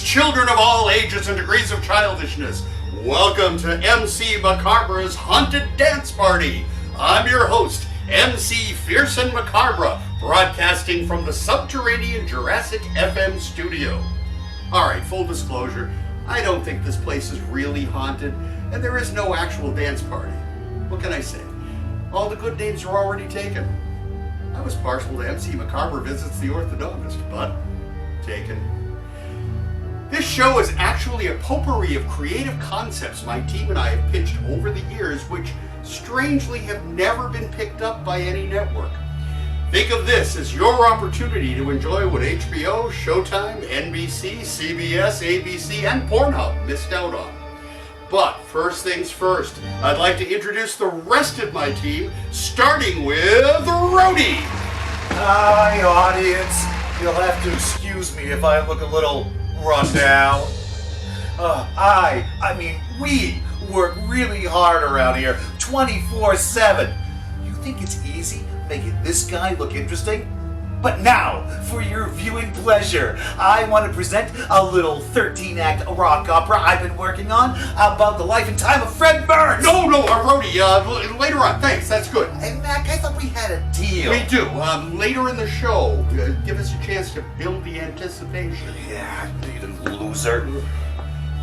children of all ages and degrees of childishness, welcome to MC Macabre's Haunted Dance Party. I'm your host, MC Fierce and Macabre, broadcasting from the subterranean Jurassic FM studio. Alright, full disclosure, I don't think this place is really haunted, and there is no actual dance party. What can I say? All the good names are already taken. I was partial to MC Macabre Visits the Orthodontist, but taken. This show is actually a potpourri of creative concepts my team and I have pitched over the years, which strangely have never been picked up by any network. Think of this as your opportunity to enjoy what HBO, Showtime, NBC, CBS, ABC, and Pornhub missed out on. But first things first, I'd like to introduce the rest of my team, starting with Rhodey. Hi, audience. You'll have to excuse me if I look a little run down. We work really hard around here, 24/7. You think it's easy making this guy look interesting? But now, for your viewing pleasure, I want to present a little 13-act rock opera I've been working on about the life and time of Fred Burns. No, Rhodey, later on, thanhanks, that's good. Hey, Mac, I thought we had a deal. We do. Later in the show, give us a chance to build the anticipation. Yeah, you loser.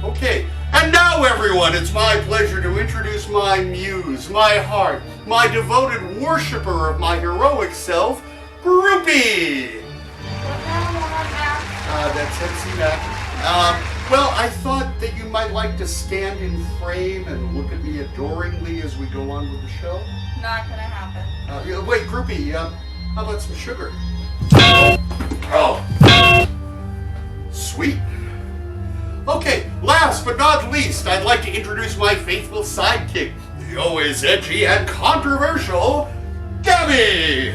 Okay, and now everyone, it's my pleasure to introduce my muse, my heart, my devoted worshiper of my heroic self, Groupie! That's MC Mac. Well, I thought that you might like to stand in frame and look at me adoringly as we go on with the show. Not gonna happen. Wait, Groupie, how about some sugar? Oh. Sweet. Okay, last but not least, I'd like to introduce my faithful sidekick, the always edgy and controversial, Gabby!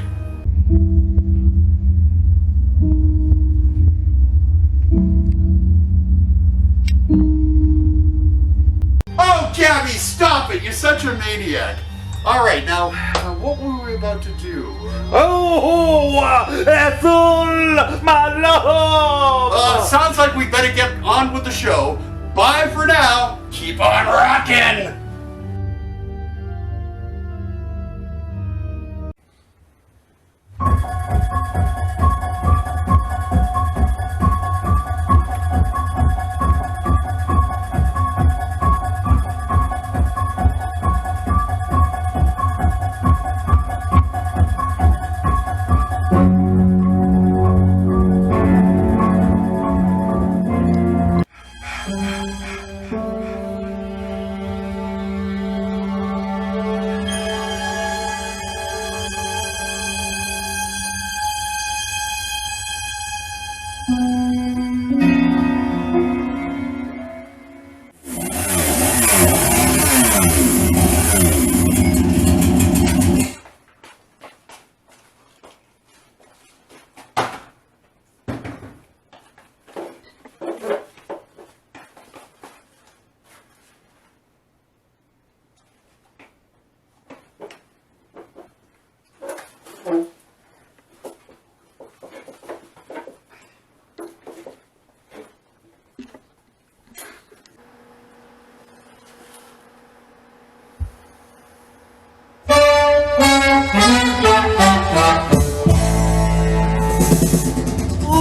Oh, Gabby, stop it! You're such a maniac. All right, now, what were we about to do? Ethel, my love! Sounds like we better get on with the show. Bye for now. Keep on rocking.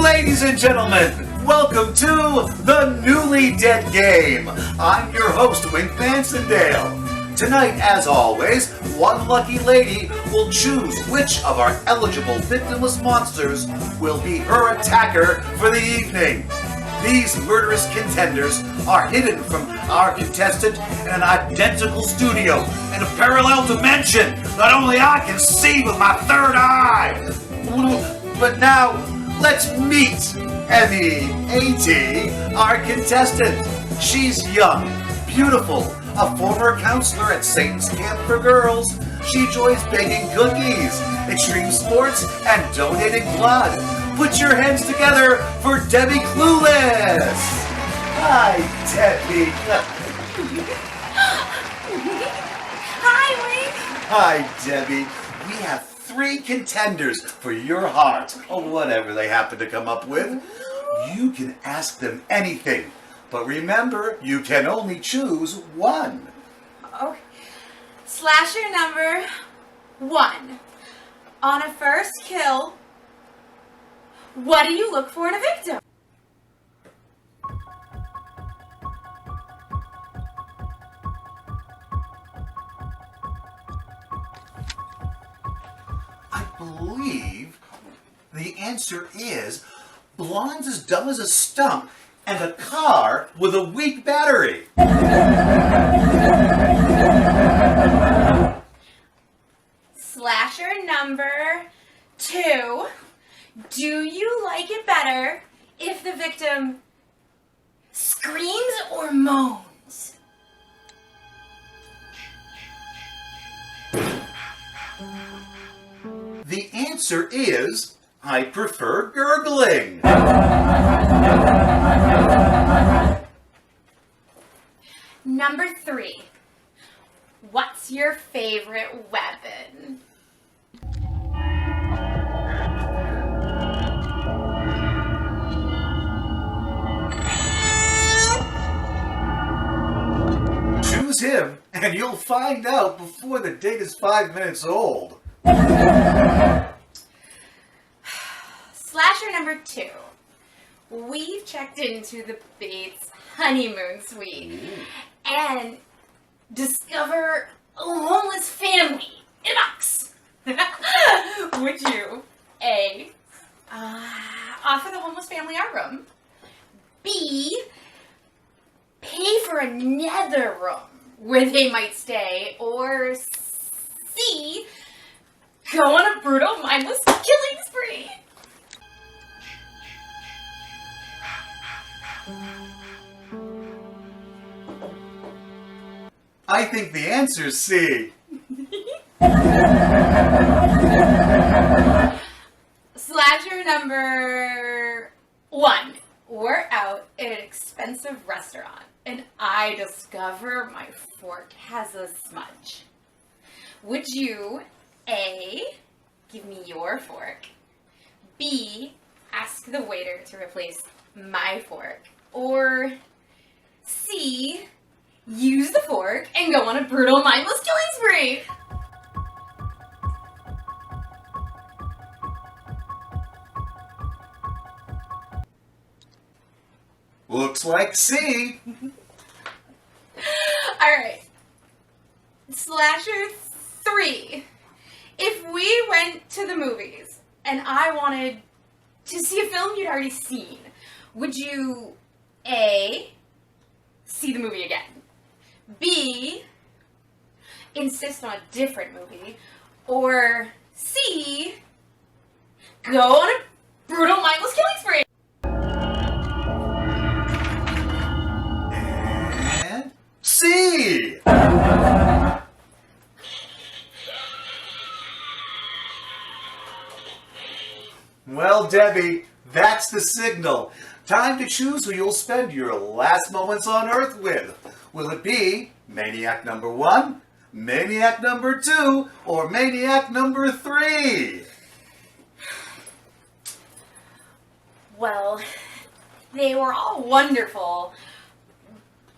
Ladies and gentlemen, welcome to the Newly Dead Game. I'm your host, Wink Bansondale. Tonight, as always, one lucky lady will choose which of our eligible victimless monsters will be her attacker for the evening. These murderous contenders are hidden from our contestant in an identical studio in a parallel dimension that only I can see with my third eye. But now, let's meet Emmy, our contestant. She's young, beautiful, a former counselor at Satan's Camp for Girls. She enjoys baking cookies, extreme sports, and donating blood. Put your hands together for Debbie Clueless. Hi, Debbie. Hi, Wink. Hi, Debbie. We have 3 contenders for your heart, or whatever they happen to come up with. You can ask them anything, but remember, you can only choose one. Okay. Slasher number 1. On a first kill, what do you look for in a victim? I believe the answer is blondes as dumb as a stump and a car with a weak battery. Slasher number 2. Do you like it better if the victim screams or moans? The answer is, I prefer gurgling. Number 3. What's your favorite weapon? Choose him, and you'll find out before the date is 5 minutes old. Slasher number 2. We've checked into the Bates honeymoon suite and discover a homeless family in a box. Would you A, offer the homeless family our room, B, pay for another room where they might stay, or C, go on a brutal, mindless killing spree? I think the answer's C. Slasher number 1. We're out at an expensive restaurant, and I discover my fork has a smudge. Would you A, give me your fork, B, ask the waiter to replace my fork, or C, use the fork and go on a brutal, mindless killing spree? Looks like C. Alright. Slasher 3. If we went to the movies and I wanted to see a film you'd already seen, would you A, see the movie again, B, insist on a different movie, or C, go on a brutal, mindless killing spree? And C. Well, Debbie, that's the signal. Time to choose who you'll spend your last moments on Earth with. Will it be Maniac number 1, Maniac number 2, or Maniac number 3? Well, they were all wonderful,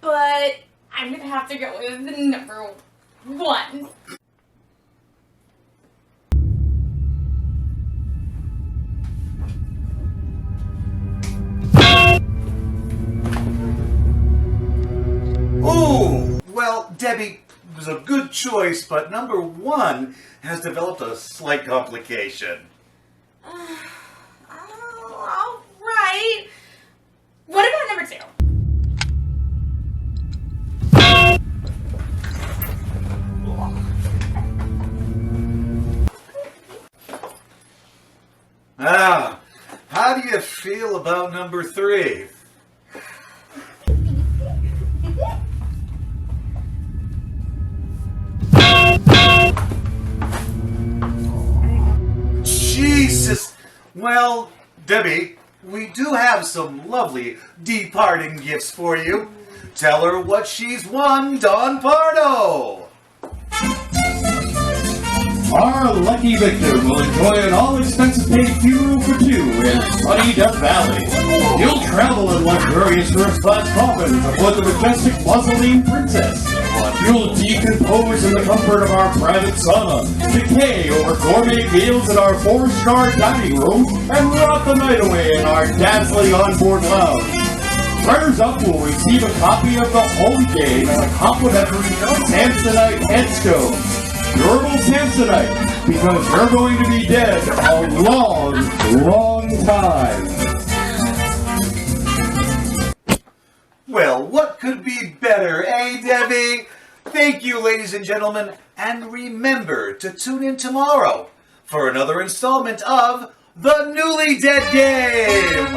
but I'm gonna have to go with number 1. Ooh! Well, Debbie was a good choice, but number 1 has developed a slight complication. All right. What about number 2? How do you feel about number 3? Jesus! Well, Debbie, we do have some lovely departing gifts for you. Tell her what she's won, Don Pardo! Our lucky victim will enjoy an all-expenses paid funeral for two in sunny Death Valley. You'll travel in luxurious first-class coffins aboard the majestic Mausoleum Princess. You'll decompose in the comfort of our private sauna, decay over gourmet meals in our 4-star dining room, and rot the night away in our dazzling onboard lounge. Runners up will receive a copy of the home game and a complimentary Samsonite headstone. Durable Samsonite, because you're going to be dead a long, long time. Well, what could be better, eh, Debbie? Thank you, ladies and gentlemen, and remember to tune in tomorrow for another installment of The Newly Dead Game!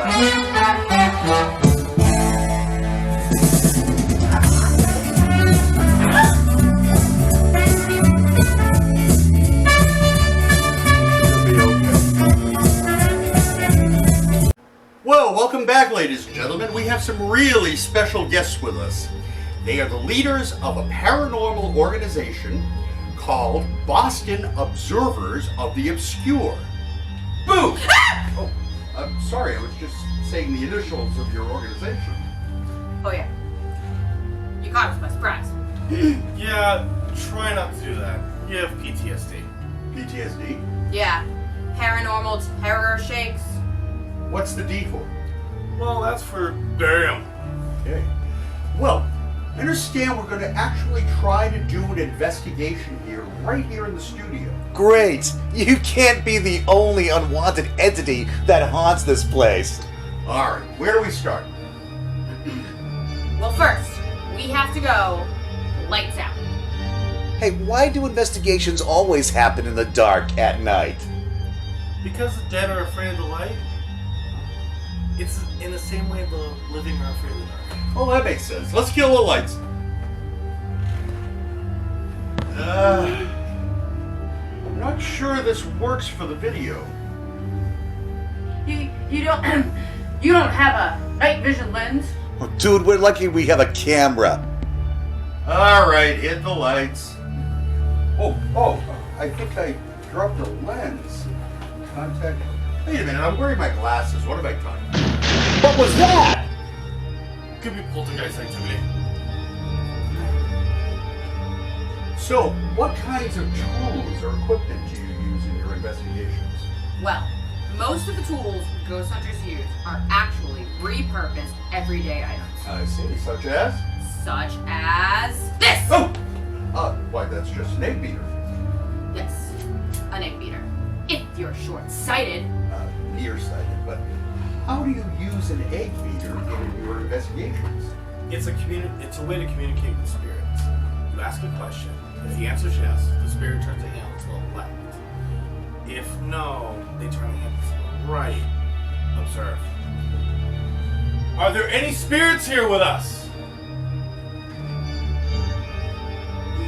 Well, welcome back, ladies and gentlemen. We have some really special guests with us. They are the leaders of a paranormal organization called Boston Observers of the Obscure. Boo! Oh, I'm sorry, I was just saying the initials of your organization. Oh yeah. You caught us by surprise. Yeah, try not to do that. You have PTSD. PTSD? Yeah. Paranormal terror shakes. What's the D for? Well, that's for damn. Okay. Well, I understand we're going to actually try to do an investigation here, right here in the studio. Great! You can't be the only unwanted entity that haunts this place. Alright, where do we start? Well, first, we have to go lights out. Hey, why do investigations always happen in the dark at night? Because the dead are afraid of the light, it's in the same way the living are afraid of the dark. Well, that makes sense. Let's kill the lights. I'm not sure this works for the video. You don't you don't have a night vision lens? Oh, dude, we're lucky we have a camera. Alright, hit the lights. Oh, I think I dropped a lens. Contact. Wait a minute, I'm wearing my glasses. What have I done? What was that? Could be poltergeist activity. So, what kinds of tools or equipment do you use in your investigations? Well, most of the tools ghost hunters use are actually repurposed everyday items. I see. Such as? Such as this! Oh! Why, that's just an egg beater. Yes, an egg beater. If you're short-sighted. Nearsighted, but how do you use an egg beater in your investigations? It's a way to communicate with spirits. You ask a question. If the answer is yes, the spirit turns a hand to the left. If no, they turn a hand to the right. Observe. Are there any spirits here with us?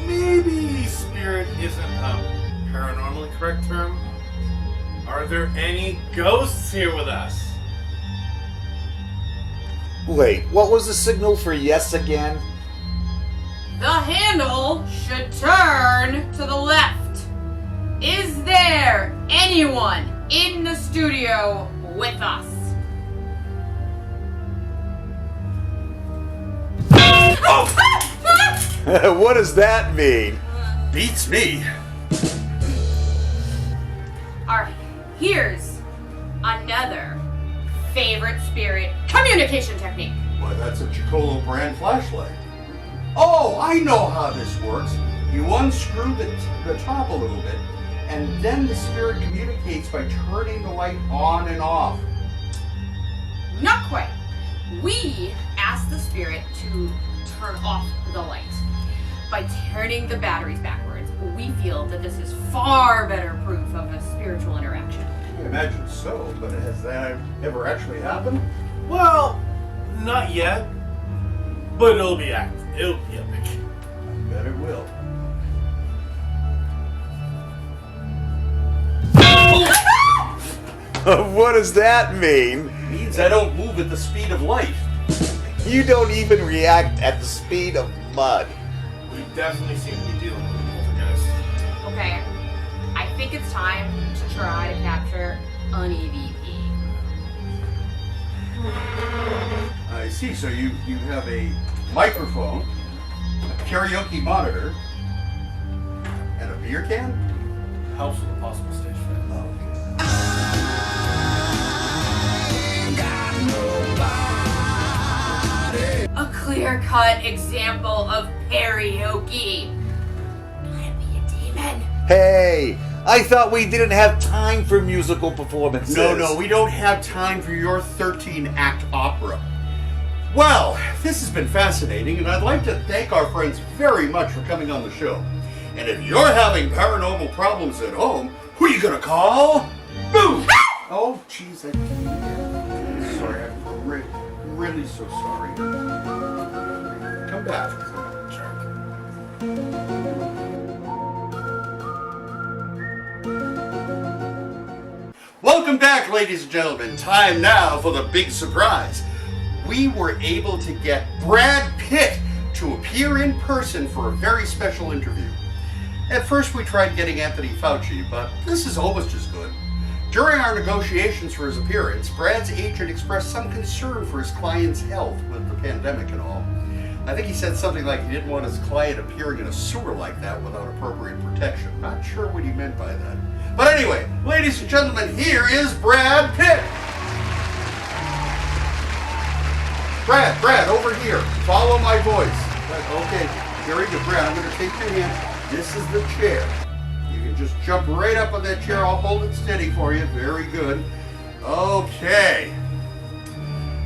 Maybe spirit isn't a paranormally correct term. Are there any ghosts here with us? Wait, what was the signal for yes again? The handle should turn to the left. Is there anyone in the studio with us? What does that mean? Beats me. Alright, here's another favorite spirit communication technique. Well, that's a Chicolo brand flashlight. Oh, I know how this works. You unscrew the top a little bit, and then the spirit communicates by turning the light on and off. Not quite. We ask the spirit to turn off the light. By turning the batteries backwards, we feel that this is far better proof of a spiritual interaction. I imagine so, but has that ever actually happened? Well, not yet. But it'll be epic. I bet it will. What does that mean? It means I don't move at the speed of light. You don't even react at the speed of mud. We definitely seem to be dealing with a poltergeist. Okay, I think try to capture an EVP. I see. So you have a microphone, a karaoke monitor, and a beer can? Helps with a possible stage fright. A clear-cut example of karaoke. Can't be a demon. Hey, I thought we didn't have time for musical performances. No, we don't have time for your 13-act opera. Well, this has been fascinating, and I'd like to thank our friends very much for coming on the show. And if you're having paranormal problems at home, who are you gonna call? Boom! Oh, jeez, I'm sorry. I'm really so sorry. Come back. Welcome back, ladies and gentlemen. Time now for the big surprise. We were able to get Brad Pitt to appear in person for a very special interview. At first we tried getting Anthony Fauci, but this is almost as good. During our negotiations for his appearance, Brad's agent expressed some concern for his client's health with the pandemic and all. I think he said something like he didn't want his client appearing in a sewer like that without appropriate protection. Not sure what he meant by that. But anyway, ladies and gentlemen, here is Brad Pitt. Brad, over here. Follow my voice. Okay, very good. Brad, I'm going to take your hand. This is the chair. You can just jump right up on that chair. I'll hold it steady for you. Very good. Okay.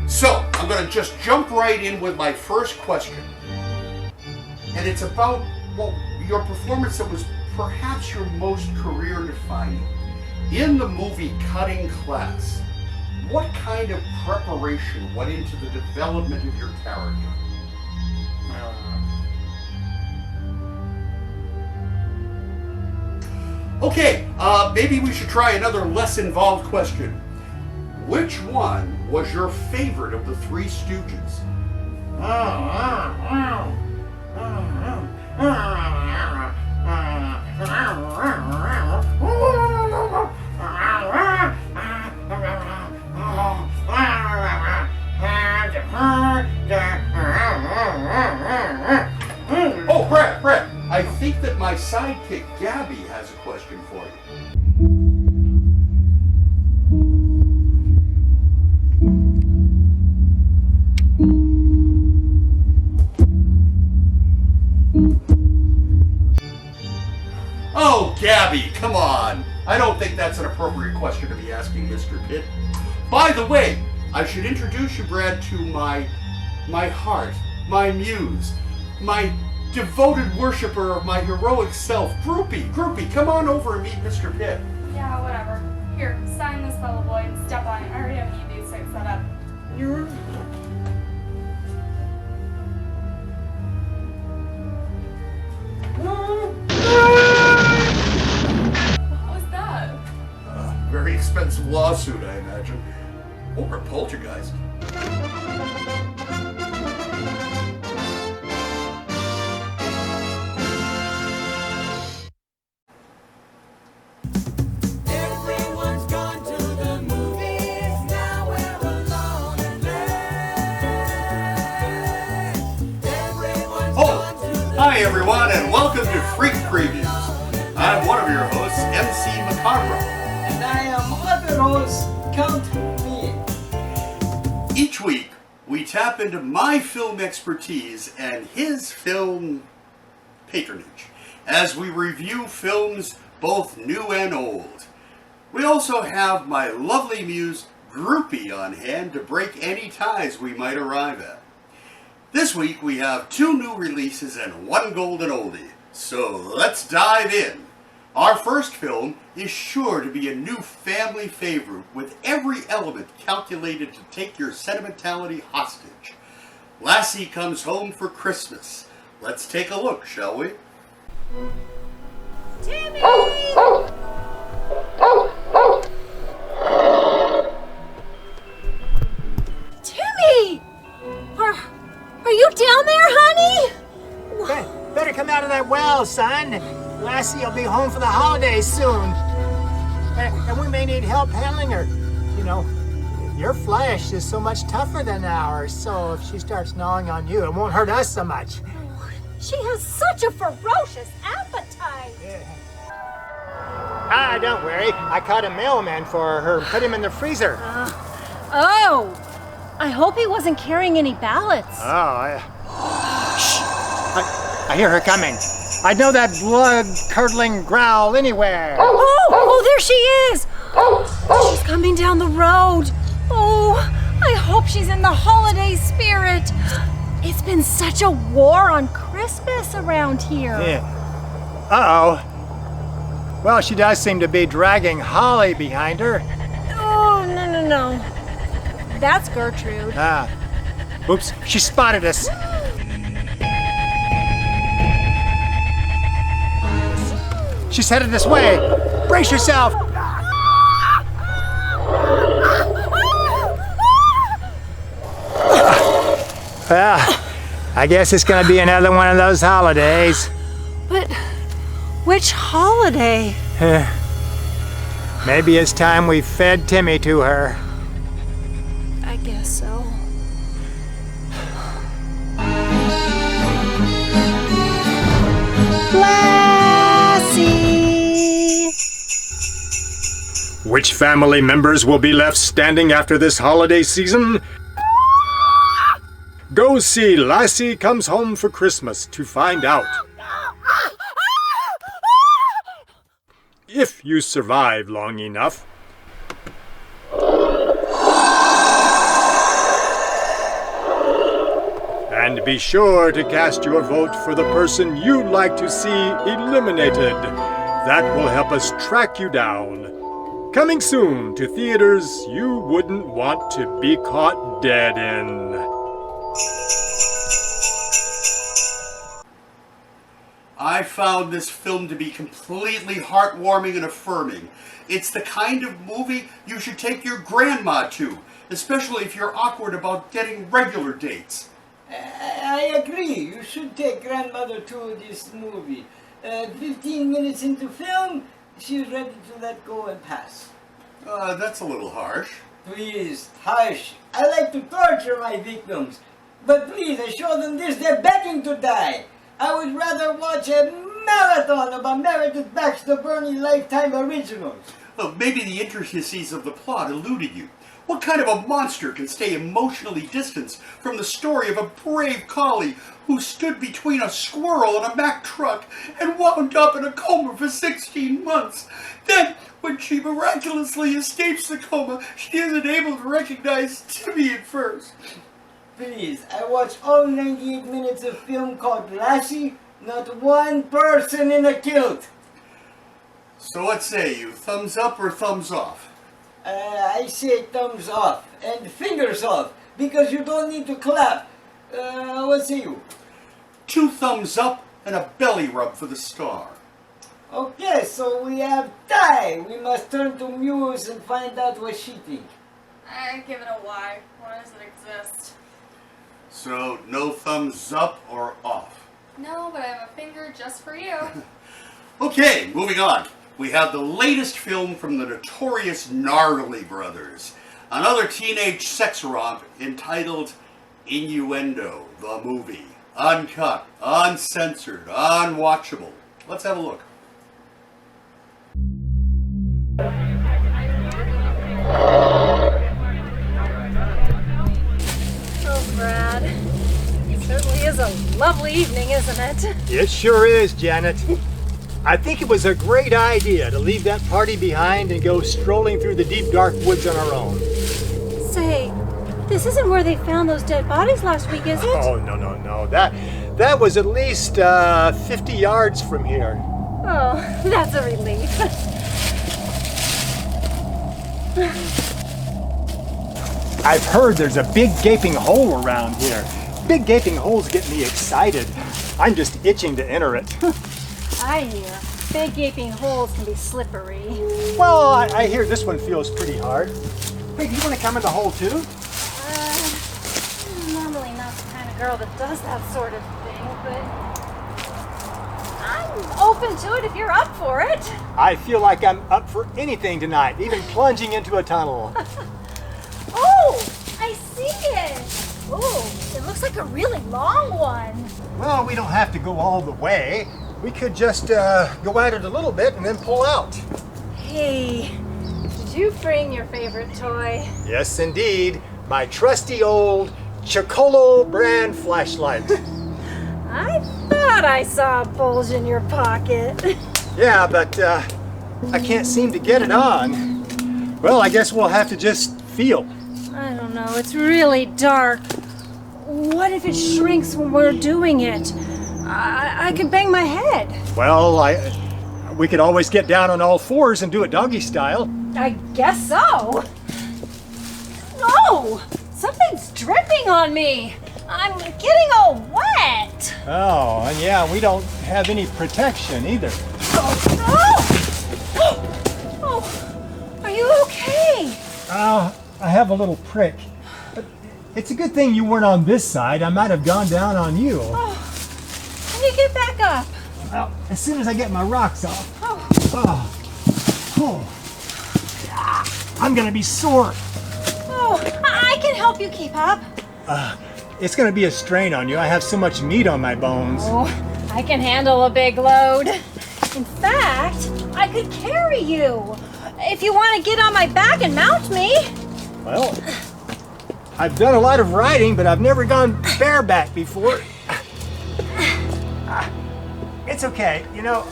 So, I'm going to just jump right in with my first question. And it's about, well, your performance that was perhaps your most career-defining. In the movie Cutting Class, what kind of preparation went into the development of your character? Okay, maybe we should try another less involved question. Which one was your favorite of the Three Stooges? Oh, Brad, I think that my sidekick Gabby has a question for you. Oh, Gabby, come on. I don't think that's an appropriate question to be asking Mr. Pitt. By the way, I should introduce you, Brad, to my heart, my muse, my devoted worshiper of my heroic self, Groupie, come on over and meet Mr. Pitt. Yeah, whatever. Here, sign this fellow boy and step on it. I already have an EV site set up. What was that? Very expensive lawsuit, I imagine. Or a poltergeist. Everyone's gone to the movies, now we're alone and late. Everyone's gone to the Hi everyone, and welcome to Freak Previews. I'm one of your hosts, MC Macabre. And I am other host, Count Me. Each week, we tap into my film expertise and his film patronage as we review films both new and old. We also have my lovely muse, Groupie, on hand to break any ties we might arrive at. This week, we have 2 new releases and 1 golden oldie. So let's dive in. Our first film is sure to be a new family favorite with every element calculated to take your sentimentality hostage. Lassie Comes Home for Christmas. Let's take a look, shall we? Timmy! Timmy! Are you down there, honey? Better come out of that well, son. Lassie will be home for the holidays soon. And we may need help handling her. You know, your flesh is so much tougher than ours, so if she starts gnawing on you, it won't hurt us so much. She has such a ferocious appetite. Ah, don't worry. I caught a mailman for her and put him in the freezer. Oh, I hope he wasn't carrying any ballots. I hear her coming. I know that blood-curdling growl anywhere. Oh, there she is. She's coming down the road. Oh, I hope she's in the holiday spirit. It's been such a war on Christmas around here. Yeah. Uh-oh. Well, she does seem to be dragging Holly behind her. Oh, no. That's Gertrude. Ah. Oops, she spotted us. She's headed this way. Brace yourself. Well, I guess it's gonna be another one of those holidays. But which holiday? Maybe it's time we fed Timmy to her. I guess so. Lassie! Which family members will be left standing after this holiday season? Go see Lassie Comes Home for Christmas to find out. If you survive long enough. And be sure to cast your vote for the person you'd like to see eliminated. That will help us track you down. Coming soon to theaters you wouldn't want to be caught dead in. I found this film to be completely heartwarming and affirming. It's the kind of movie you should take your grandma to, especially if you're awkward about getting regular dates. I agree. You should take grandmother to this movie. 15 minutes into film, she's ready to let go and pass. That's a little harsh. Please, hush. I like to torture my victims. But please, I show them this, they're begging to die. I would rather watch a marathon of Meredith Baxter Burney Lifetime Originals. Maybe the intricacies of the plot eluded you. What kind of a monster can stay emotionally distanced from the story of a brave collie who stood between a squirrel and a Mack truck and wound up in a coma for 16 months? Then, when she miraculously escapes the coma, she isn't able to recognize Timmy at first. Please, I watched all 98 minutes of film called Lassie, not one person in a kilt. So what say you, thumbs up or thumbs off? I say thumbs off and fingers off, because you don't need to clap. What say you? 2 thumbs up and a belly rub for the star. Okay, so we have tie. We must turn to Muse and find out what she thinks. I give it a Y. Why does it exist? So, no thumbs up or off? No, but I have a finger just for you. Okay, moving on. We have the latest film from the notorious Gnarly Brothers. Another teenage sex romp entitled Innuendo, the movie. Uncut, uncensored, unwatchable. Let's have a look. Oh, Brad. It certainly is a lovely evening, isn't it? It sure is, Janet. I think it was a great idea to leave that party behind and go strolling through the deep, dark woods on our own. Say, this isn't where they found those dead bodies last week, is it? Oh, no. That was at least 50 yards from here. Oh, that's a relief. I've heard there's a big gaping hole around here. Big gaping holes get me excited. I'm just itching to enter it. I hear big gaping holes can be slippery. Well, I hear this one feels pretty hard. Hey, do you want to come in the hole too? I'm normally not the kind of girl that does that sort of thing, but I'm open to it if you're up for it. I feel like I'm up for anything tonight, even plunging into a tunnel. Oh, I see it. Oh, it looks like a really long one. Well, we don't have to go all the way. We could just go at it a little bit and then pull out. Hey, did you bring your favorite toy? Yes, indeed. My trusty old Chocolo brand flashlight. I thought I saw a bulge in your pocket. Yeah, but I can't seem to get it on. Well, I guess we'll have to just feel. I don't know, it's really dark. What if it shrinks when we're doing it? I could bang my head. Well, we could always get down on all fours and do it doggy style. I guess so. No! Something's dripping on me. I'm getting all wet. Oh, and yeah, we don't have any protection either. Oh, are you okay? I have a little prick. But it's a good thing you weren't on this side. I might have gone down on you. Oh, can you get back up? Well, as soon as I get my rocks off. Oh. I'm gonna be sore. Oh, I can help you keep up. It's gonna be a strain on you. I have so much meat on my bones. Oh, I can handle a big load. In fact, I could carry you. If you want to get on my back and mount me. Well, I've done a lot of riding, but I've never gone bareback before. It's okay, you know.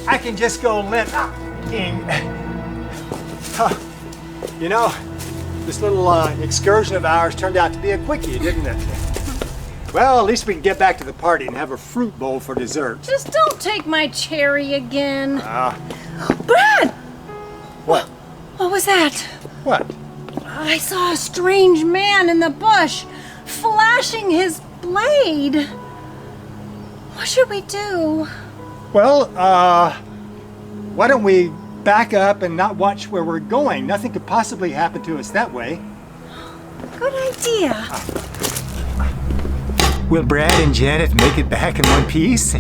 I can just go limping. You know, this little excursion of ours turned out to be a quickie, didn't it? Well, at least we can get back to the party and have a fruit bowl for dessert. Just don't take my cherry again. Brad! What? What was that? What? I saw a strange man in the bush, flashing his blade. What should we do? Well, why don't we back up and not watch where we're going? Nothing could possibly happen to us that way. Good idea. Will Brad and Janet make it back in one piece?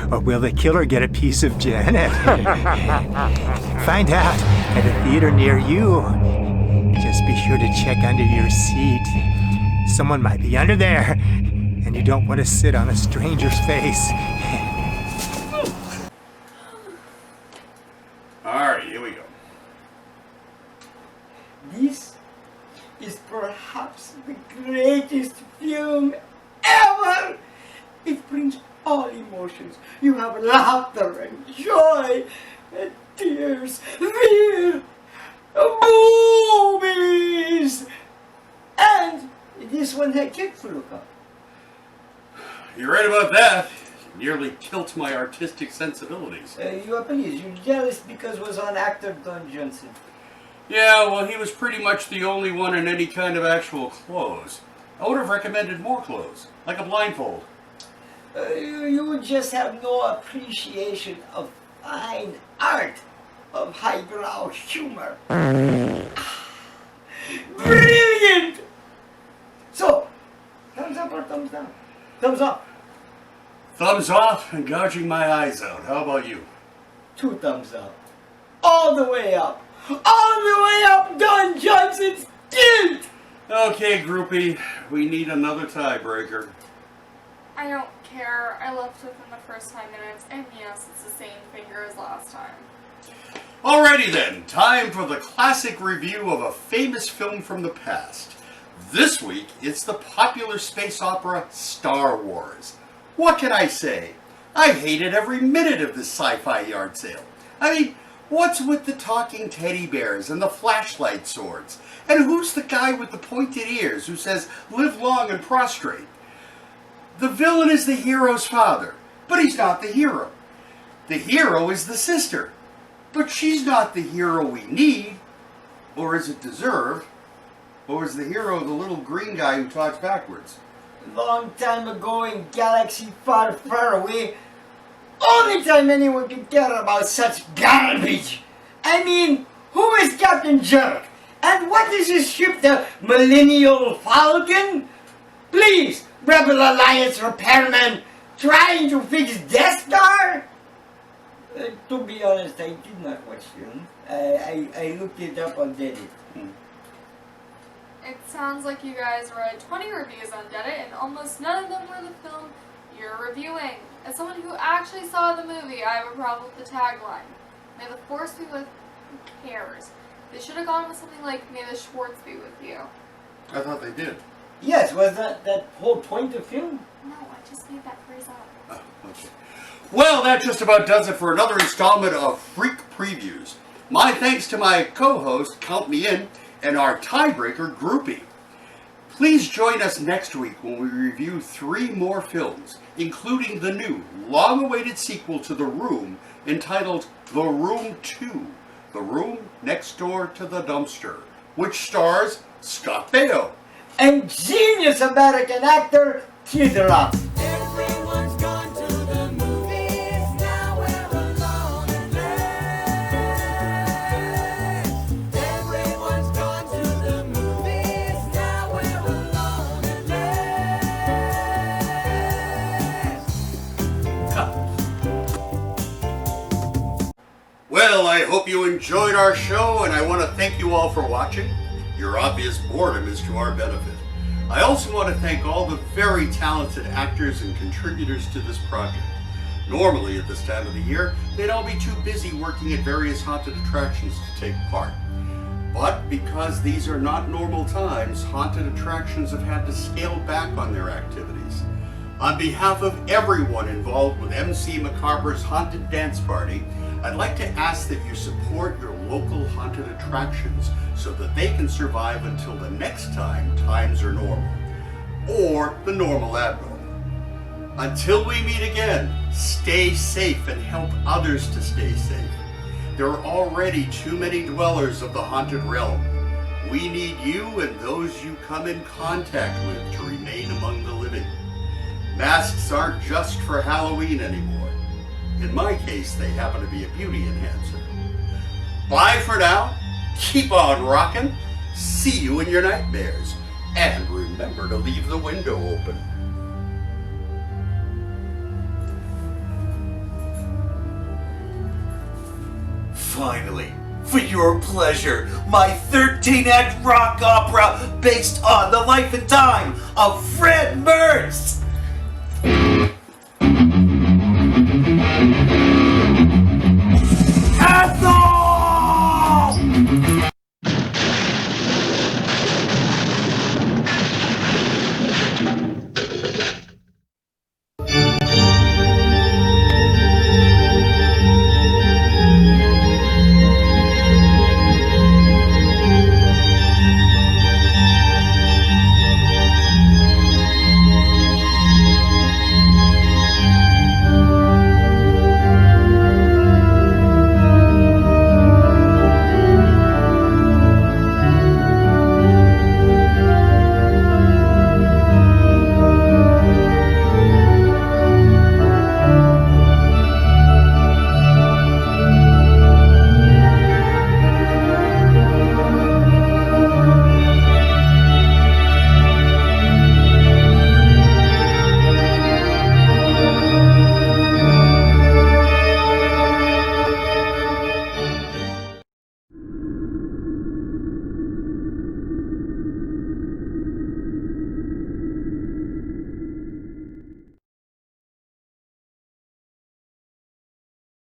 Or will the killer get a piece of Janet? Find out at a theater near you. Just be sure to check under your seat. Someone might be under there, and you don't want to sit on a stranger's face. Alright, here we go. This is perhaps the greatest film ever! It brings all emotions. You have laughter and joy and tears, fear, movies, and this one had kickflip. You're right about that. Nearly killed my artistic sensibilities. You are pleased. You're jealous because it was on actor Don Johnson. Yeah, well, he was pretty much the only one in any kind of actual clothes. I would have recommended more clothes, like a blindfold. You just have no appreciation of fine art, of highbrow humor. Brilliant! So, thumbs up or thumbs down? Thumbs up. Thumbs off and gouging my eyes out. How about you? 2 thumbs up. All the way up. All the way up Don Johnson's guilt! Okay, groupie, we need another tiebreaker. I don't care. I left within the first 5 minutes, and yes, it's the same finger as last time. Alrighty then, time for the classic review of a famous film from the past. This week, it's the popular space opera Star Wars. What can I say? I hated every minute of this sci-fi yard sale. I mean, what's with the talking teddy bears and the flashlight swords? And who's the guy with the pointed ears who says, live long and prostrate? The villain is the hero's father, but he's not the hero. The hero is the sister, but she's not the hero we need, or is it deserved, or is the hero the little green guy who talks backwards? Long time ago in galaxy far, far away, only time anyone could care about such garbage. I mean, who is Captain Jerk? And what is his ship, the Millennial Falcon? Please, Rebel Alliance repairman, trying to fix Death Star? To be honest, I did not watch film. I looked it up on Reddit. It sounds like you guys read 20 reviews on Reddit, and almost none of them were the film you're reviewing. As someone who actually saw the movie, I have a problem with the tagline. May the Force be with who cares. They should have gone with something like May the Schwartz be with you. I thought they did. Yes, was that whole point of film? No, I just made that phrase up. Oh, okay. Well, that just about does it for another installment of Freak Previews. My thanks to my co-host, Count Me In, and our tiebreaker, Groupie. Please join us next week when we review 3 more films, including the new, long-awaited sequel to The Room, entitled The Room 2, The Room Next Door to the Dumpster, which stars Scott Baio. And genius American actor, Kid Rock. Everyone's gone to the movies, now we're alone and left. Everyone's gone to the movies, now we're alone and left. Well, I hope you enjoyed our show, and I want to thank you all for watching. Your obvious boredom is to our benefit. I also want to thank all the very talented actors and contributors to this project. Normally, at this time of the year, they'd all be too busy working at various haunted attractions to take part. But because these are not normal times, haunted attractions have had to scale back on their activities. On behalf of everyone involved with MC Macabre's Haunted Dance Party, I'd like to ask that you support your local haunted attractions so that they can survive until the next time times are normal, or the normal abnormal. Until we meet again, stay safe and help others to stay safe. There are already too many dwellers of the haunted realm. We need you and those you come in contact with to remain among the living. Masks aren't just for Halloween anymore. In my case, they happen to be a beauty enhancer. Bye for now. Keep on rockin'. See you in your nightmares. And remember to leave the window open. Finally, for your pleasure, my 13-act rock opera based on the life and time of Fred Mertz.